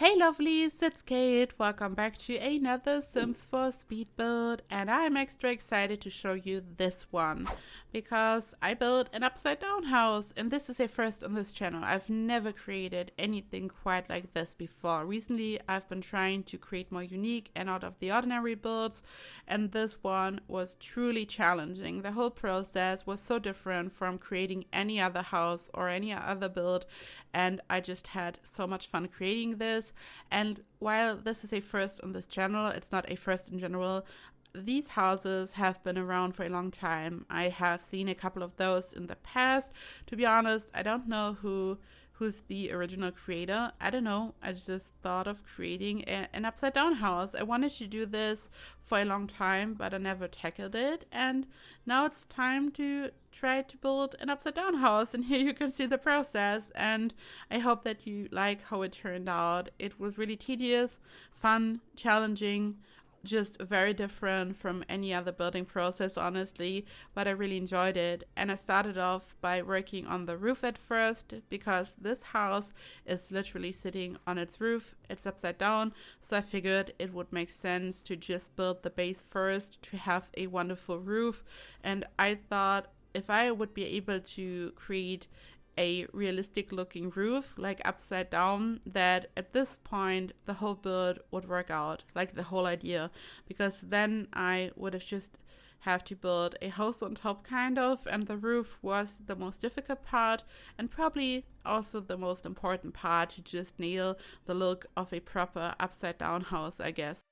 Hey lovelies, it's Kate. Welcome back to another Sims 4 speed build, and I'm extra excited to show you this one because I built an upside down house, and this is a first on this channel. I've never created anything quite like this before. Recently I've been trying to create more unique and out of the ordinary builds, and this one was truly challenging. The whole process was so different from creating any other house or any other build, and I just had so much fun creating this. And while this is a first on this channel, it's not a first in general. These houses have been around for a long time. I have seen a couple of those in the past. To be honest, I don't know who's the original creator. I don't know. I just thought of creating an upside down house. I wanted to do this for a long time, but I never tackled it. And now it's time to try to build an upside down house. And here you can see the process. And I hope that you like how it turned out. It was really tedious, fun, challenging, just very different from any other building process, honestly, but I really enjoyed it. And I started off by working on the roof at first because this house is literally sitting on its roof. It's upside down, so I figured it would make sense to just build the base first to have a wonderful roof. And I thought if I would be able to create a realistic looking roof, like upside down, that at this point the whole build would work out, like the whole idea, because then I would have just have to build a house on top kind of, and the roof was the most difficult part and probably also the most important part to just nail the look of a proper upside down house, I guess.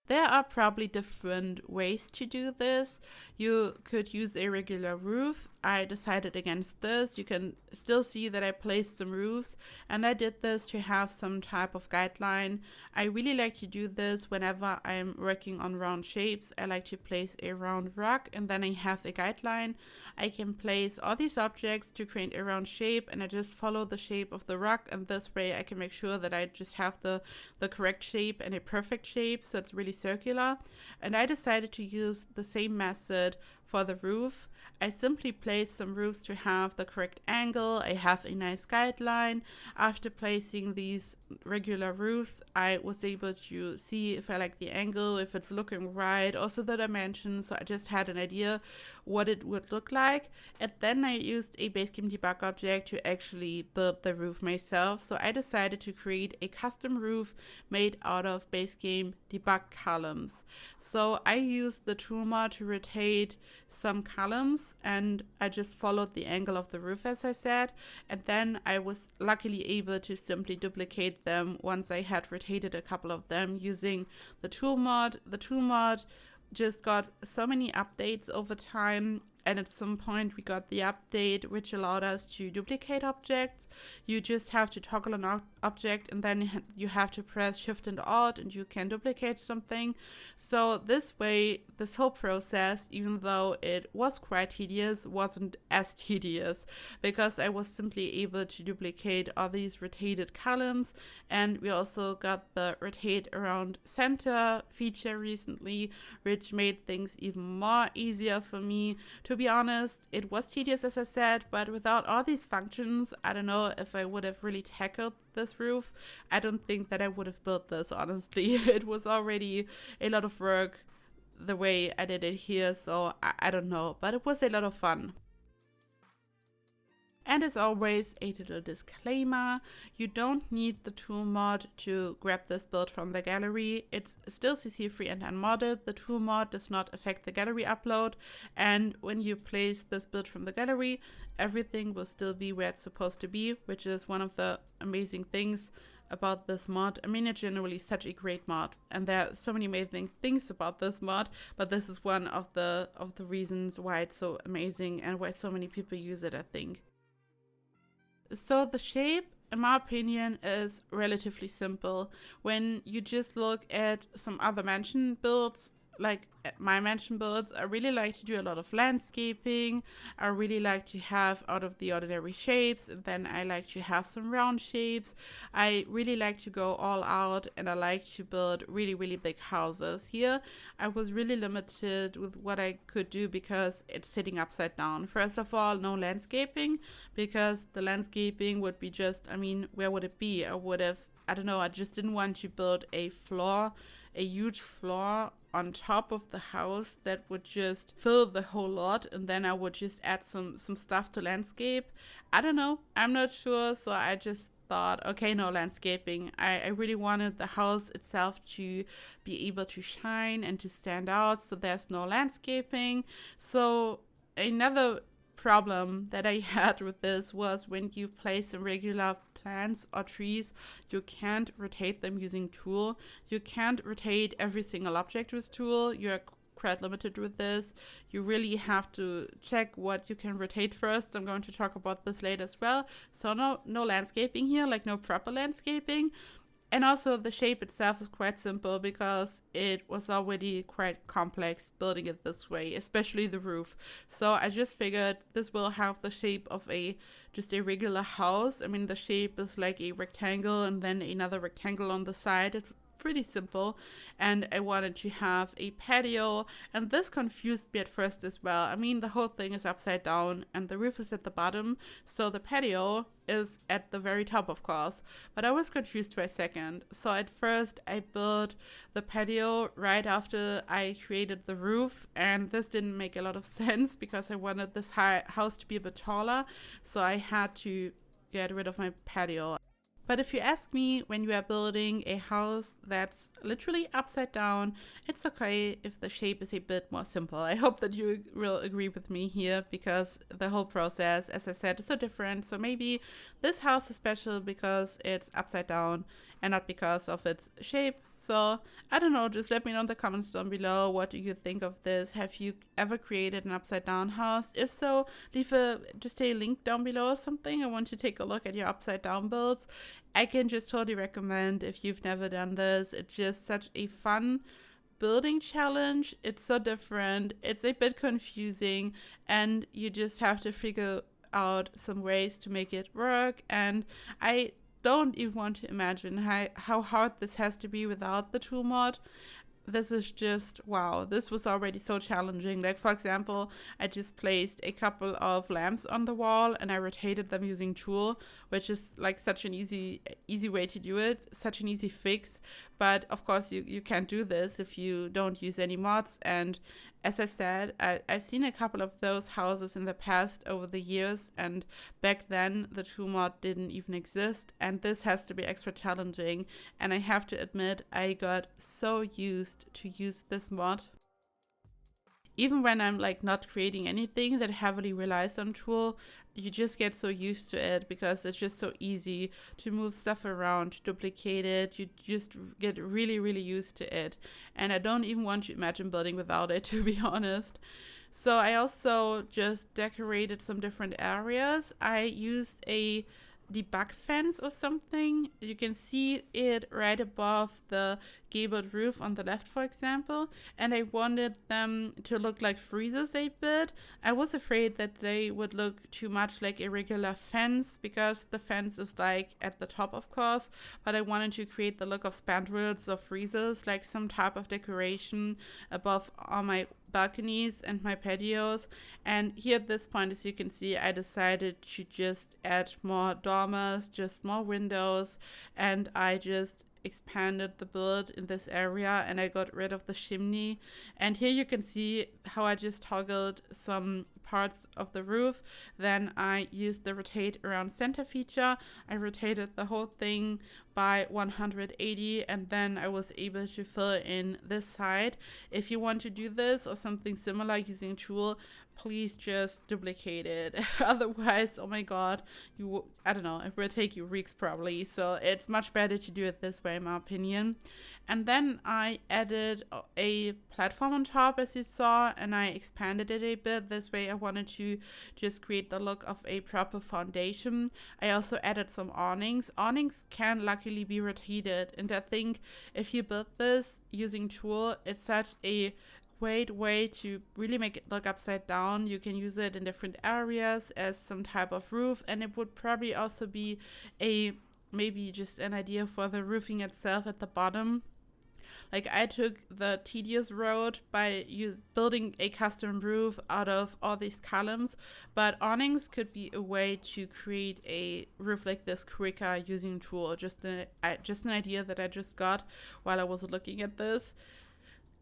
There are probably different ways to do this. You could use a regular roof. I decided against this. You can still see that I placed some roofs, and I did this to have some type of guideline. I really like to do this whenever I'm working on round shapes. I like to place a round rock, and then I have a guideline. I can place all these objects to create a round shape, and I just follow the shape of the rock, and this way I can make sure that I just have the correct shape and a perfect shape, so it's really circular. And I decided to use the same method for the roof. I simply placed some roofs to have the correct angle. I have a nice guideline. After placing these regular roofs, I was able to see if I like the angle, if it's looking right, also the dimensions. So I just had an idea what it would look like. And then I used a base game debug object to actually build the roof myself. So I decided to create a custom roof made out of base game debug columns. So I used the tool mod to rotate some columns, and I just followed the angle of the roof, as I said, and then I was luckily able to simply duplicate them once I had rotated a couple of them using the tool mod. The tool mod just got so many updates over time, and at some point we got the update which allowed us to duplicate objects. You just have to toggle an object, and then you have to press Shift and Alt, and you can duplicate something. So this way, this whole process, even though it was quite tedious, wasn't as tedious because I was simply able to duplicate all these rotated columns. And we also got the rotate around center feature recently, which made things even more easier for me. To be honest, it was tedious, as I said, but without all these functions, I don't know if I would have really tackled this roof. I don't think that I would have built this, honestly. It was already a lot of work the way I did it here, so I don't know, but it was a lot of fun. And as always, a little disclaimer, you don't need the tool mod to grab this build from the gallery. It's still CC free and unmodded. The tool mod does not affect the gallery upload, and when you place this build from the gallery, everything will still be where it's supposed to be, which is one of the amazing things about this mod. I mean, it's generally such a great mod, and there are so many amazing things about this mod, but this is one of the reasons why it's so amazing and why so many people use it, I think. So the shape, in my opinion, is relatively simple. When you just look at some other mansion builds, like my mansion builds, I really like to do a lot of landscaping. I really like to have out of the ordinary shapes, and then I like to have some round shapes. I really like to go all out, and I like to build really, really big houses. Here, I was really limited with what I could do because it's sitting upside down. First of all, no landscaping, because the landscaping would be just, I mean, where would it be? I would have I don't know, I just didn't want to build a huge floor on top of the house that would just fill the whole lot, and then I would just add some stuff to landscape. I don't know, I'm not sure, so I just thought, okay, no landscaping. I really wanted the house itself to be able to shine and to stand out, so there's no landscaping. So another problem that I had with this was when you place some regular plants or trees, you can't rotate them using tool. You can't rotate every single object with tool. You're quite limited with this. You really have to check what you can rotate first. I'm going to talk about this later as well. So no landscaping here, like no proper landscaping. And also the shape itself is quite simple because it was already quite complex building it this way, especially the roof. So I just figured this will have the shape of just a regular house. I mean, the shape is like a rectangle and then another rectangle on the side. It's pretty simple, and I wanted to have a patio, and this confused me at first as well. I mean, the whole thing is upside down and the roof is at the bottom, so the patio is at the very top, of course, but I was confused for a second. So at first I built the patio right after I created the roof, and this didn't make a lot of sense because I wanted this house to be a bit taller, so I had to get rid of my patio. But if you ask me, when you are building a house that's literally upside down, it's okay if the shape is a bit more simple. I hope that you will agree with me here, because the whole process, as I said, is so different. So maybe this house is special because it's upside down and not because of its shape. So I don't know, just let me know in the comments down below, what do you think of this? Have you ever created an upside down house? If so, leave just a link down below or something. I want to take a look at your upside down builds. I can just totally recommend if you've never done this. It's just such a fun building challenge. It's so different. It's a bit confusing, and you just have to figure out some ways to make it work. And I don't even want to imagine how hard this has to be without the tool mod. This is just, wow, this was already so challenging. Like, for example, I just placed a couple of lamps on the wall and I rotated them using tool, which is like such an easy way to do it, such an easy fix. But of course you can't do this if you don't use any mods. And as I said, I've seen a couple of those houses in the past over the years, and back then the tool mod didn't even exist, and this has to be extra challenging. And I have to admit, I got so used to use this mod. Even when I'm like not creating anything that heavily relies on tool, you just get so used to it because it's just so easy to move stuff around, to duplicate it. You just get really, really used to it. And I don't even want to imagine building without it, to be honest. So I also just decorated some different areas. I used a debug fence or something. You can see it right above the gabled roof on the left, for example, and I wanted them to look like freezers a bit. I was afraid that they would look too much like a regular fence because the fence is like at the top, of course, but I wanted to create the look of spandrels or freezers, like some type of decoration above all my balconies and my patios. And here at this point, as you can see, I decided to just add more dormers, just more windows, and I just expanded the build in this area, and I got rid of the chimney. And here you can see how I just toggled some parts of the roof. Then I used the rotate around center feature. I rotated the whole thing by 180, and then I was able to fill in this side. If you want to do this or something similar using tool, please just duplicate it. Otherwise, oh my god, I don't know, it will take you weeks probably. So it's much better to do it this way, in my opinion. And then I added a platform on top, as you saw, and I expanded it a bit. This way I wanted to just create the look of a proper foundation. I also added some awnings. Awnings can luckily be rotated, and I think if you build this using tool, it's such a great way to really make it look upside down. You can use it in different areas as some type of roof, and it would probably also be maybe just an idea for the roofing itself at the bottom. Like I took the tedious road by building a custom roof out of all these columns, but awnings could be a way to create a roof like this quicker using tool. Just an idea that I just got while I was looking at this.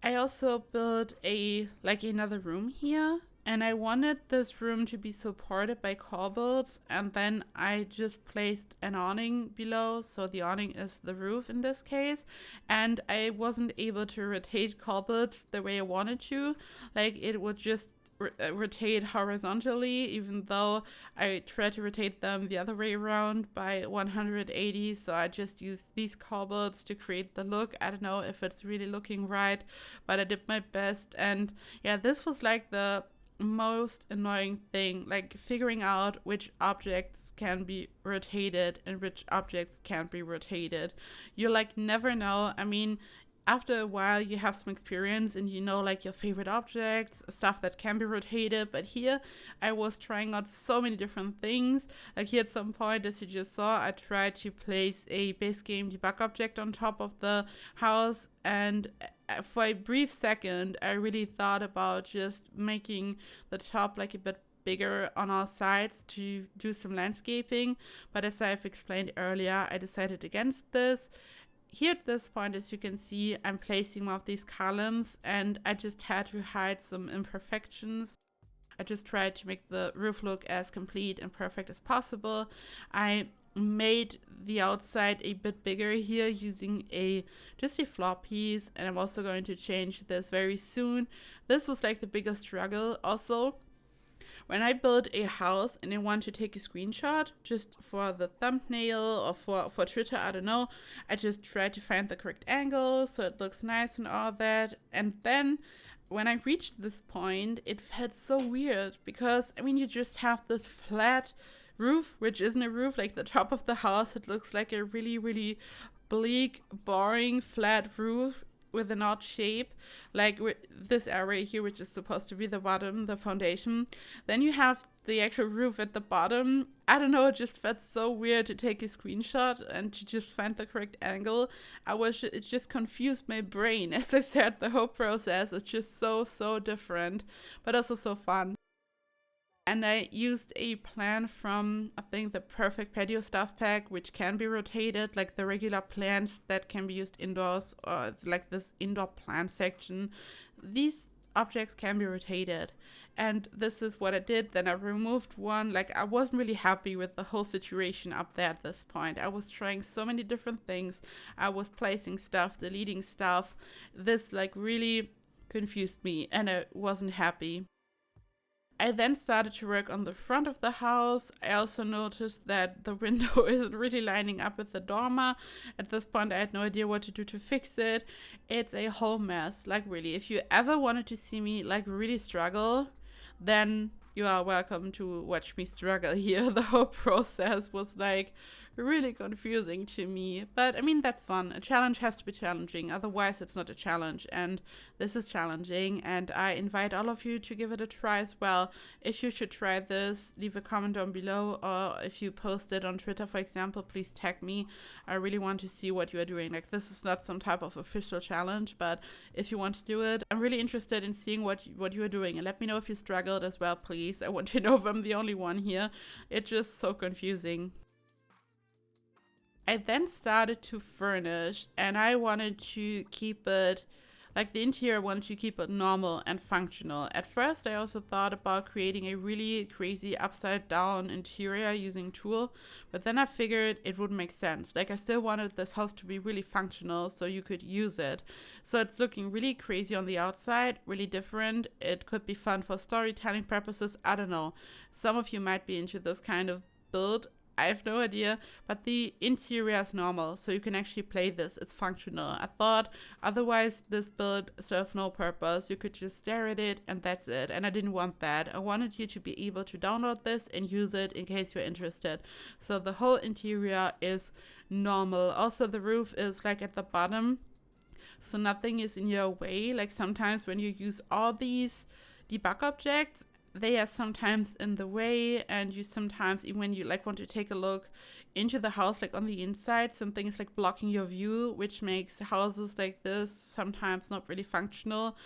I also built another room here, and I wanted this room to be supported by cobbles, and then I just placed an awning below, so the awning is the roof in this case, and I wasn't able to rotate cobbles the way I wanted to. Like it would just rotate horizontally, even though I tried to rotate them the other way around by 180. So I just used these cobbles to create the look. I don't know if it's really looking right, but I did my best. And yeah, this was like the most annoying thing, like figuring out which objects can be rotated and which objects can't be rotated. You like never know. I mean, after a while you have some experience and you know like your favorite objects, stuff that can be rotated, but here I was trying out so many different things. Like here at some point, as you just saw, I tried to place a base game debug object on top of the house, and for a brief second I really thought about just making the top like a bit bigger on all sides to do some landscaping, but as I've explained earlier, I decided against this. Here at this point, as you can see, I'm placing one of these columns, and I just had to hide some imperfections. I just tried to make the roof look as complete and perfect as possible. I made the outside a bit bigger here using just a floor piece, and I'm also going to change this very soon. This was like the biggest struggle. Also, when I build a house and I want to take a screenshot just for the thumbnail or for Twitter, I don't know, I just try to find the correct angle so it looks nice and all that. And then when I reached this point, it felt so weird because, I mean, you just have this flat roof, which isn't a roof, like the top of the house. It looks like a really, really bleak, boring, flat roof with an odd shape, like this area here, which is supposed to be the bottom, the foundation. Then you have the actual roof at the bottom. I don't know, it just felt so weird to take a screenshot and to just find the correct angle. It just confused my brain. As I said, the whole process is just so different, but also so fun. And I used a plan from, I think, the Perfect Patio Stuff Pack, which can be rotated, like the regular plants that can be used indoors, or like this indoor plant section. These objects can be rotated. And this is what I did. Then I removed one. Like, I wasn't really happy with the whole situation up there at this point. I was trying so many different things. I was placing stuff, deleting stuff. This, like, really confused me, and I wasn't happy. I then started to work on the front of the house. I also noticed that the window isn't really lining up with the dormer. At this point, I had no idea what to do to fix it. It's a whole mess. Like, really, if you ever wanted to see me, like, really struggle, then you are welcome to watch me struggle here. The whole process was, like, really confusing to me, but I mean, that's fun. A challenge has to be challenging, otherwise it's not a challenge, and this is challenging, and I invite all of you to give it a try as well. If you should try this, leave a comment down below, or if you post it on Twitter, for example, please tag me. I really want to see what you are doing. Like, this is not some type of official challenge, but if you want to do it, I'm really interested in seeing what you are doing, and let me know if you struggled as well, please. I want to know if I'm the only one here. It's just so confusing. I then started to furnish, and I wanted to keep it, like the interior, I wanted to keep it normal and functional. At first, I also thought about creating a really crazy upside down interior using tulle, but then I figured it wouldn't make sense. Like, I still wanted this house to be really functional so you could use it. So it's looking really crazy on the outside, really different. It could be fun for storytelling purposes. I don't know. Some of you might be into this kind of build. I have no idea, but the interior is normal, so you can actually play this. It's functional. I thought otherwise this build serves no purpose. You could just stare at it and that's it, and I didn't want that. I wanted you to be able to download this and use it in case you're interested. So the whole interior is normal. Also, the roof is like at the bottom, so nothing is in your way. Like, sometimes when you use all these debug objects, they are sometimes in the way, and you sometimes, even when you like want to take a look into the house, like on the inside, something is like blocking your view, which makes houses like this sometimes not really functional.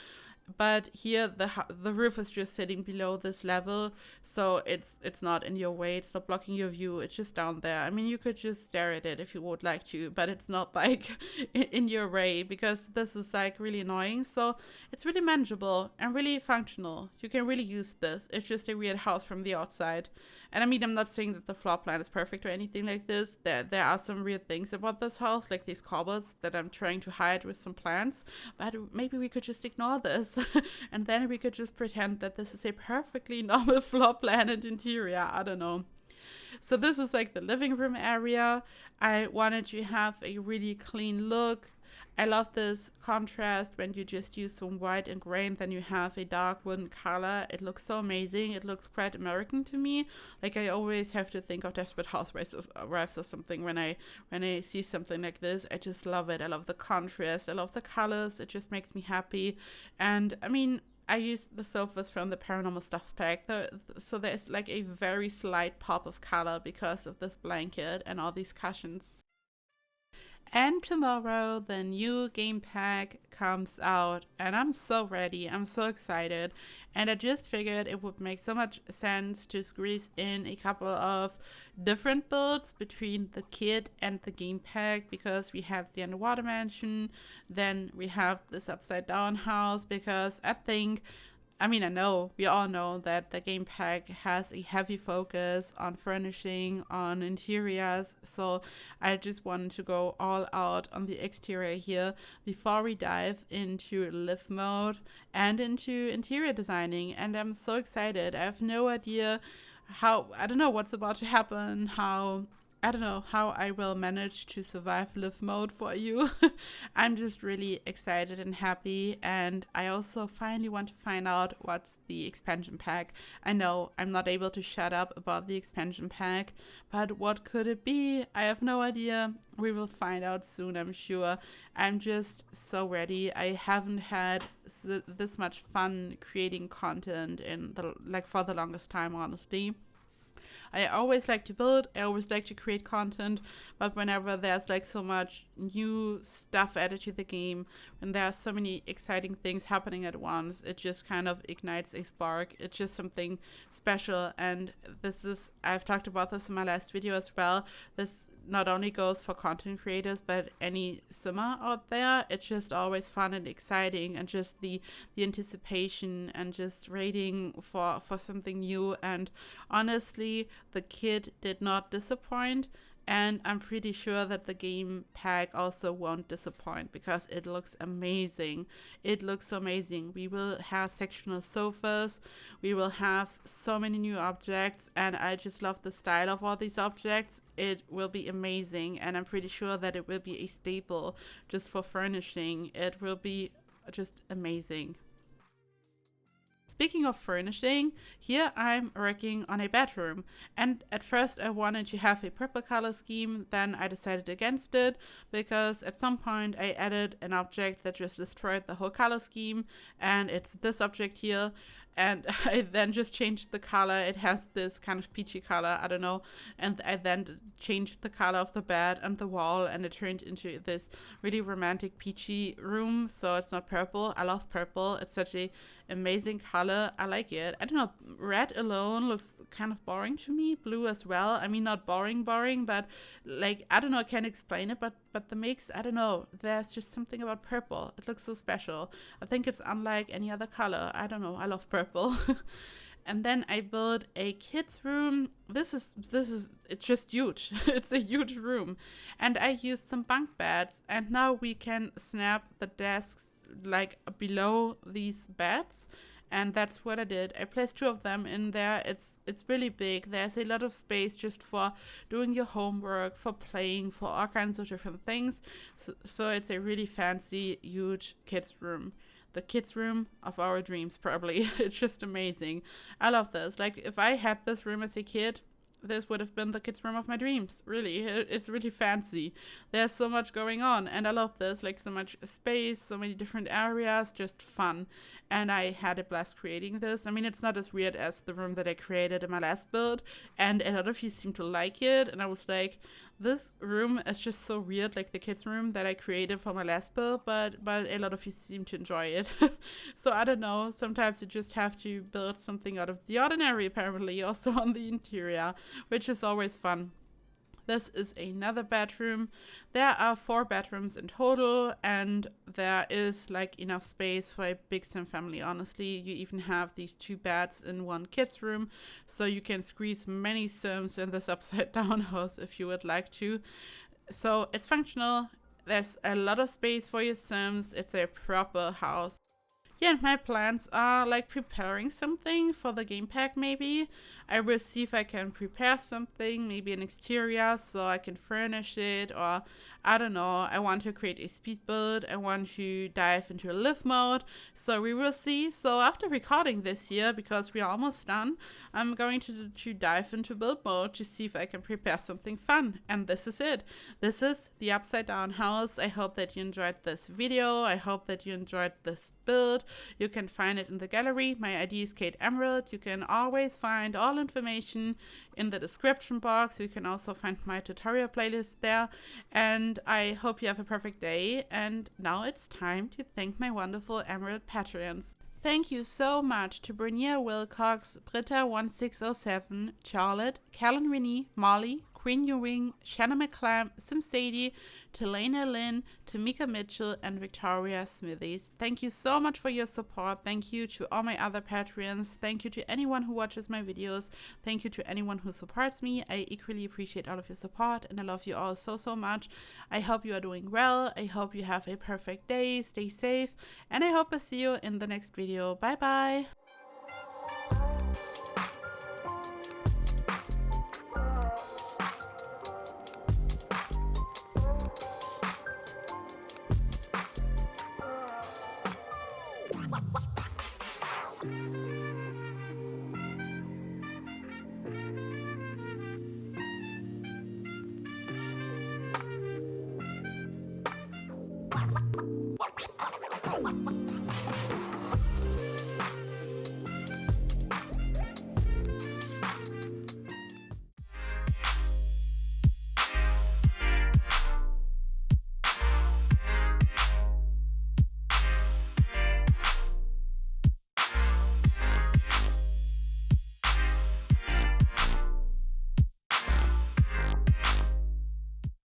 But here the roof is just sitting below this level, so it's not in your way, it's not blocking your view, it's just down there. I mean, you could just stare at it if you would like to, but it's not like in your way, because this is like really annoying. So it's really manageable and really functional. You can really use this. It's just a weird house from the outside. And I mean, I'm not saying that the floor plan is perfect or anything like this. There are some weird things about this house, like these cupboards that I'm trying to hide with some plants. But maybe we could just ignore this. And then we could just pretend that this is a perfectly normal floor plan and interior. I don't know. So this is like the living room area. I wanted to have a really clean look. I love this contrast when you just use some white and gray and then you have a dark wooden color. It looks so amazing. It looks quite American to me. Like, I always have to think of Desperate Housewives or something when I see something like this. I just love it. I love the contrast. I love the colors. It just makes me happy. And I mean, I used the sofas from the Paranormal Stuff pack, so there's like a very slight pop of color because of this blanket and all these cushions. And tomorrow the new game pack comes out, and I'm so ready. I'm so excited. And I just figured it would make so much sense to squeeze in a couple of different builds between the kit and the game pack, because we have the underwater mansion, then we have this upside down house, because I know, we all know that the game pack has a heavy focus on furnishing, on interiors, so I just wanted to go all out on the exterior here before we dive into live mode and into interior designing, and I'm so excited. I have no idea I don't know what's about to happen, I don't know how I will manage to survive live mode for you. I'm just really excited and happy, and I also finally want to find out what's the expansion pack. I know I'm not able to shut up about the expansion pack, but what could it be? I have no idea. We will find out soon, I'm sure. I'm just so ready. I haven't had this much fun creating content for the longest time, honestly. I always like to build, I always like to create content, but whenever there's like so much new stuff added to the game, when there are so many exciting things happening at once, it just kind of ignites a spark. It's just something special, and I've talked about this in my last video as well. This not only goes for content creators, but any simmer out there. It's just always fun and exciting, and just the anticipation and just waiting for something new. And honestly, the kit did not disappoint, and I'm pretty sure that the game pack also won't disappoint, because it looks amazing. It looks amazing. We will have sectional sofas. We will have so many new objects, and I just love the style of all these objects. It will be amazing, and I'm pretty sure that it will be a staple just for furnishing. It will be just amazing. Speaking of furnishing, here I'm working on a bedroom, and at first I wanted to have a purple color scheme, then I decided against it, because at some point I added an object that just destroyed the whole color scheme, and it's this object here. And I then just changed the color. It has this kind of peachy color, I don't know. And I then changed the color of the bed and the wall, and it turned into this really romantic peachy room. So it's not purple. I love purple. It's such a amazing color. I like it. I don't know, red alone looks kind of boring to me. Blue as well. I mean, not boring, but like, I don't know, I can't explain it, but the mix, I don't know. There's just something about purple. It looks so special. I think it's unlike any other color. I don't know. I love purple. And then I built a kid's room. This is it's just huge. It's a huge room. And I used some bunk beds, and now we can snap the desks like below these beds, and that's what I did. I placed 2 of them in there. It's really big. There's a lot of space just for doing your homework, for playing, for all kinds of different things. So it's a really fancy, huge kids room. The kids room of our dreams, probably. It's just amazing. I love this. Like, if I had this room as a kid, this would have been the kids' room of my dreams. Really, it's really fancy. There's so much going on, and I love this. Like, so much space, so many different areas, just fun. And I had a blast creating this. I mean, it's not as weird as the room that I created in my last build, and a lot of you seem to like it. And I was like, this room is just so weird, like the kids' room that I created for my last build, but a lot of you seem to enjoy it. So I don't know, sometimes you just have to build something out of the ordinary, apparently, also on the interior, which is always fun. This is another bedroom. There are 4 bedrooms in total, and there is like enough space for a big sim family, honestly. You even have these 2 beds in one kids room, so you can squeeze many sims in this upside down house if you would like to. So it's functional. There's a lot of space for your sims. It's a proper house. Yeah, and my plans are like preparing something for the game pack maybe. I will see if I can prepare something, maybe an exterior so I can furnish it, or I don't know, I want to create a speed build, I want to dive into a live mode, so we will see. So after recording this here, because we are almost done, I'm going to dive into build mode to see if I can prepare something fun, and this is it. This is the upside down house. I hope that you enjoyed this video, I hope that you enjoyed this build. You can find it in the gallery. My ID is KateEmerald. You can always find all information in the description box. You can also find my tutorial playlist there. And I hope you have a perfect day. And now it's time to thank my wonderful Emerald Patreons. Thank you so much to Bernier Wilcox, Britta1607, Charlotte, Callan Rennie, Molly, Queen Ewing, Shanna McClam, Sim Sadie, Telena Lynn, Tamika Mitchell, and Victoria Smithies. Thank you so much for your support. Thank you to all my other Patreons. Thank you to anyone who watches my videos. Thank you to anyone who supports me. I equally appreciate all of your support, and I love you all so, so much. I hope you are doing well. I hope you have a perfect day. Stay safe, and I hope I see you in the next video. Bye bye.